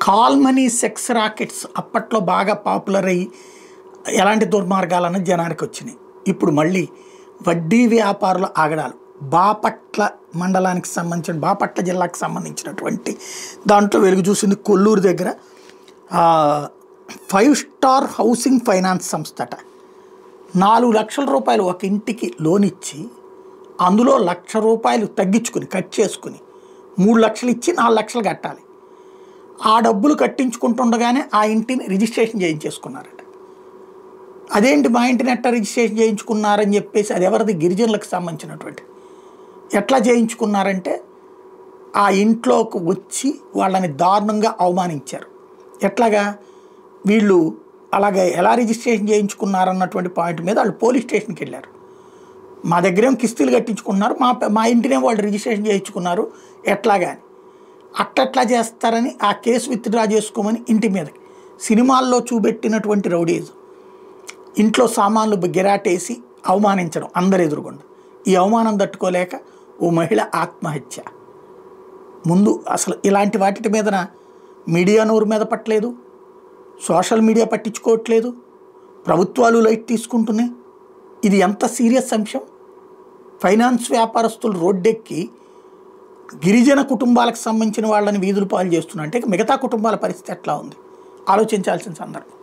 Call money sex rockets అప్పట్లో బాగా popular అయ్యి ఎలాంటి దుర్మార్గాలను జనానికి వచ్చినాయి. ఇప్పుడు మళ్ళీ వడ్డీ వ్యాపారుల ఆగడాలు. బాపట్ల మండలానికి సంబంధించిన బాపట్ల జిల్లాకు సంబంధించినటువంటి దాంట్లో వెలుగు చూసింది. కొల్లూరు దగ్గర 5 స్టార్ హౌసింగ్ ఫైనాన్స్ సంస్థట 4 లక్షల రూపాయలు ఒక ఇంటికి లోన్ ఇచ్చి అందులో ₹1,00,000 తగ్గించుకుని కట్ చేసుకుని 3 లక్షలు ఇచ్చి 4 లక్షలు కట్టాలి. ఆ డబ్బులు కట్టించుకుంటుండగానే ఆ ఇంటిని రిజిస్ట్రేషన్ చేయించేసుకున్నారట. అదేంటి మా ఇంటిని ఎట్లా రిజిస్ట్రేషన్ చేయించుకున్నారని చెప్పేసి, అది ఎవరిది, గిరిజనులకు సంబంధించినటువంటి. ఎట్లా చేయించుకున్నారంటే ఆ ఇంట్లోకి వచ్చి వాళ్ళని దారుణంగా అవమానించారు. ఎట్లాగా వీళ్ళు అలాగే ఎలా రిజిస్ట్రేషన్ చేయించుకున్నారన్నటువంటి పాయింట్ మీద వాళ్ళు పోలీస్ స్టేషన్కి వెళ్ళారు. మా దగ్గరేమో కిస్తీలు కట్టించుకున్నారు, మా ఇంటినే వాళ్ళు రిజిస్ట్రేషన్ చేయించుకున్నారు ఎట్లాగా అని. అట్లా చేస్తారని ఆ కేసు విత్డ్రా చేసుకోమని ఇంటి మీదకి సినిమాల్లో చూపెట్టినటువంటి రౌడీజం. ఇంట్లో సామాన్లు గిరాటేసి అవమానించడం అందరు ఎదురుగుండా. ఈ అవమానం తట్టుకోలేక ఓ మహిళ ఆత్మహత్య. ముందు అసలు ఇలాంటి వాటి మీదన మీడియా నోరు మీద పట్టలేదు, సోషల్ మీడియా పట్టించుకోవట్లేదు, ప్రభుత్వాలు లైట్ తీసుకుంటున్నాయి. ఇది ఎంత సీరియస్ అంశం. ఫైనాన్స్ వ్యాపారస్తులు రోడ్డెక్కి గిరిజన కుటుంబాలకు సంబంధించిన వాళ్ళని వీధులు పాలు చేస్తున్నా అంటే మిగతా కుటుంబాల పరిస్థితి ఎట్లా ఉంది ఆలోచించాల్సిన సందర్భం.